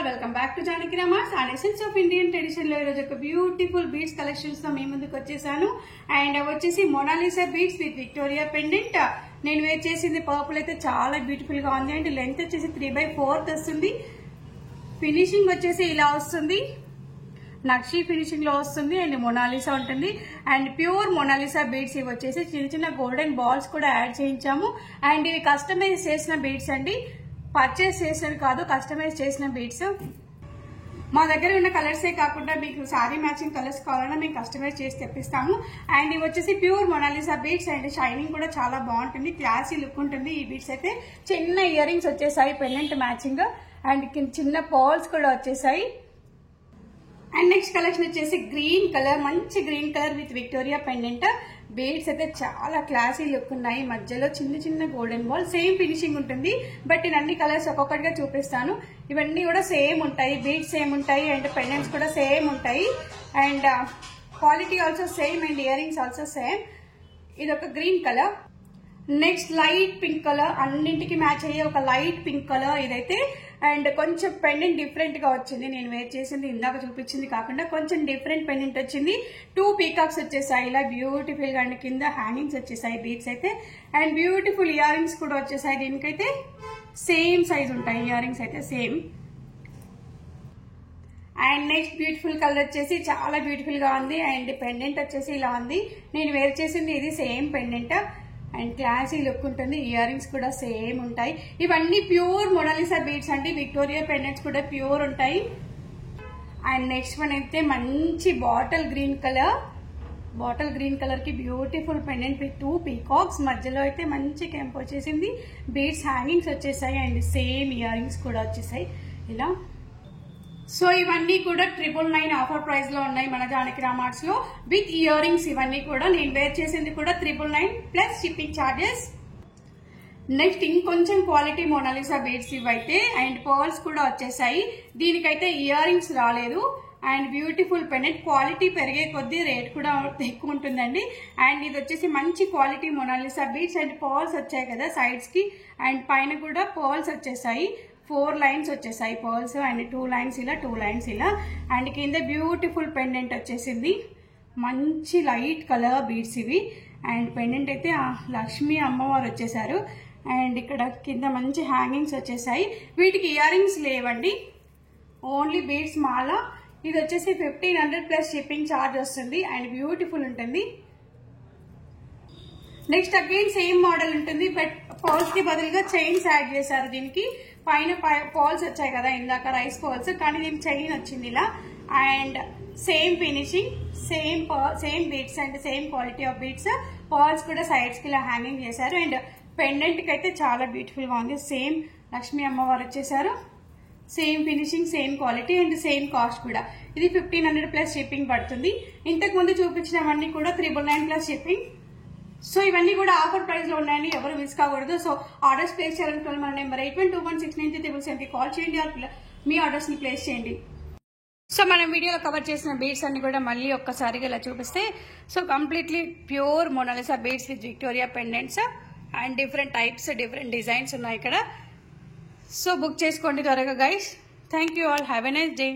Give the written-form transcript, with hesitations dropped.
All welcome back to Janaki Rama's and essence of Indian tradition లో ఈరోజు ఒక బ్యూటిఫుల్ బీడ్స్ కలెక్షన్స్ తో మీ ముందుకు వచ్చేసాను. అండ్ వచ్చేసి Mona Lisa beads with Victoria pendant. నేను వేర్ చేసింది పర్పుల్ అయితే చాలా బ్యూటిఫుల్ గా ఉంది. అండ్ లెంత్ వచ్చేసి 3/4 వస్తుంది. ఫినిషింగ్ వచ్చేసి ఇలా వస్తుంది, నక్షి ఫినిషింగ్ లో వస్తుంది. అండ్ మొనాలిసా ఉంటుంది. అండ్ ప్యూర్ మొనాలిసా బీడ్స్ ఇవి వచ్చేసి చిన్న చిన్న గోల్డెన్ బాల్స్ కూడా యాడ్ చేయించాము. అండ్ ఇవి కస్టమైజ్ చేసిన బీడ్స్ అండి, పర్చేస్ చేసినవి కాదు, కస్టమైజ్ చేసిన బీడ్స్. మా దగ్గర ఉన్న కలర్సే కాకుండా మీకు సారీ మ్యాచింగ్ కలర్స్ కావాలన్నా మేము కస్టమైజ్ చేసి తెప్పిస్తాము. అండ్ ఇవి వచ్చేసి pure Mona Lisa beads. And shining కూడా చాలా బాగుంటుంది, క్లాసీ లుక్ ఉంటుంది. ఈ బీడ్స్ అయితే చిన్న ఇయర్ రింగ్స్ వచ్చేసాయి పెండెంట్ మ్యాచింగ్. అండ్ చిన్న పర్ల్స్ కూడా వచ్చేసాయి. అండ్ నెక్స్ట్ కలెక్షన్ వచ్చేసి గ్రీన్ కలర్, మంచి green colour with Victoria pendant. Beads అయితే చాలా క్లాసీ లుక్ ఉన్నాయి. మధ్యలో చిన్న చిన్న గోల్డెన్ బాల్, సేమ్ ఫినిషింగ్ ఉంటుంది. బట్ నేను అన్ని కలర్స్ ఒక్కొక్కటిగా చూపిస్తాను. ఇవన్నీ కూడా సేమ్ ఉంటాయి, బీడ్స్ సేమ్ ఉంటాయి. అండ్ పెండెంట్స్ కూడా సేమ్ ఉంటాయి. And quality also same. And ear rings also same. ఇది ఒక green colour. Next light pink colour, అన్నింటికి మ్యాచ్ అయ్యే ఒక లైట్ పింక్ కలర్ ఇదైతే. అండ్ కొంచెం పెండెంట్ డిఫరెంట్ గా వచ్చింది. నేను వేర్ చేసింది ఇందాక చూపించింది కాకుండా కొంచెం డిఫరెంట్ పెండెంట్ వచ్చింది. 2 పీకాక్స్ వచ్చేసాయి ఇలా బ్యూటిఫుల్ గా. అండ్ కింద హ్యాంగింగ్స్ వచ్చేసాయి బీడ్స్ అయితే. అండ్ బ్యూటిఫుల్ ఇయర్ రింగ్స్ కూడా వచ్చేసాయి. దీనికైతే సేమ్ సైజ్ ఉంటాయి ఇయర్ రింగ్స్ అయితే same. And next beautiful colour వచ్చేసి చాలా బ్యూటిఫుల్ గా ఉంది. అండ్ పెండెంట్ వచ్చేసి ఇలా ఉంది. నేను వేర్ చేసింది ఇది same pendant. And classy look ఉంటుంది. ఇయర్ రింగ్స్ కూడా సేమ్ ఉంటాయి. ఇవన్నీ ప్యూర్ మొనాలిసా బీడ్స్ అండి. విక్టోరియా పెండెంట్స్ కూడా ప్యూర్ ఉంటాయి. అండ్ నెక్స్ట్ వన్ అయితే మంచి bottle green colour. Bottle green colour కి బ్యూటిఫుల్ పెండెంట్ విత్ 2 పీకాక్స్. మధ్యలో అయితే మంచి కెంప్ వచ్చేసింది. బీడ్స్ హ్యాంగింగ్స్ వచ్చేసాయి. అండ్ సేమ్ ఇయర్ రింగ్స్ కూడా వచ్చేసాయి ఇలా. సో ఇవన్నీ కూడా 999 ఆఫర్ ప్రైస్ లో ఉన్నాయి మన జానకి రామార్ట్స్ లో విత్ ఇయర్ రింగ్స్. ఇవన్నీ కూడా నేను వేర్ చేసింది కూడా 999 ప్లస్ షిప్పింగ్ ఛార్జెస్. నెక్స్ట్ ఇంకొంచెం క్వాలిటీ మొనాలిసా బీడ్స్ ఇవైతే. అండ్ పర్ల్స్ కూడా వచ్చేసాయి. దీనికైతే ఇయర్ రింగ్స్ రాలేదు. And beautiful pendant. క్వాలిటీ పెరిగే కొద్దీ రేట్ కూడా ఎక్కువ ఉంటుందండి. అండ్ ఇది వచ్చేసి మంచి quality Mona Lisa beads. And pearls వచ్చాయి కదా సైడ్స్ కి. అండ్ పైన కూడా పర్ల్స్ వచ్చేసాయి. 4 లైన్స్ వచ్చేసాయి పర్ల్స్. అండ్ 2 లైన్స్ ఇలా, 2 లైన్స్ ఇలా. అండ్ కింద బ్యూటిఫుల్ పెండెంట్ వచ్చేసింది. మంచి లైట్ కలర్ బీడ్స్ ఇవి. అండ్ పెండెంట్ అయితే లక్ష్మీ అమ్మవారు వచ్చేసారు. అండ్ ఇక్కడ కింద మంచి హ్యాంగింగ్స్ వచ్చేసాయి. వీటికి ఇయర్ రింగ్స్ లేవండి, ఓన్లీ బీడ్స్ మాల. ఇది వచ్చేసి 1500 ప్లస్ షిప్పింగ్ ఛార్జ్ వస్తుంది. అండ్ బ్యూటిఫుల్ ఉంటుంది. నెక్స్ట్ అగైన్ సేమ్ మోడల్ ఉంటుంది. బట్ పర్ల్స్ కి బదులుగా చైన్స్ యాడ్ చేశారు. దీనికి పైన పర్ల్స్ వచ్చాయి కదా ఇందాక రైస్ పర్ల్స్, కానీ దీనికి చైన్ వచ్చింది ఇలా. And same finishing, same beads and same quality of beads. Pearls కూడా సైడ్స్ కి ఇలా హ్యాంగింగ్ చేశారు. అండ్ పెండెంట్ కి అయితే చాలా బ్యూటిఫుల్ గా ఉంది. సేమ్ లక్ష్మీ అమ్మవారు వచ్చేసారు. Same finishing, same quality and same cost కూడా. ఇది 1500 ప్లస్ షిప్పింగ్ పడుతుంది. ఇంతకు ముందు చూపించినవన్నీ కూడా 999 ప్లస్ షిప్పింగ్. సో ఇవన్నీ కూడా ఆఫర్ ప్రైస్ లో ఉన్నాయని ఎవరు మిస్ కాకూడదు. సో ఆర్డర్స్ ప్లేస్ చేయాలనుకున్న మన నెంబర్ 81216937 కాల్ చేయండి. మీ ఆర్డర్స్ ని ప్లేస్ చేయండి. సో మనం వీడియోలో కవర్ చేసిన బీడ్స్ అన్ని కూడా మళ్ళీ ఒక్కసారిగా ఇలా చూపిస్తే, so completely pure Mona Lisa beads with Victoria pendants. And different types, different designs ఉన్నాయి ఇక్కడ. సో బుక్ చేసుకోండి త్వరగా guys. Thank you all. Have a nice day.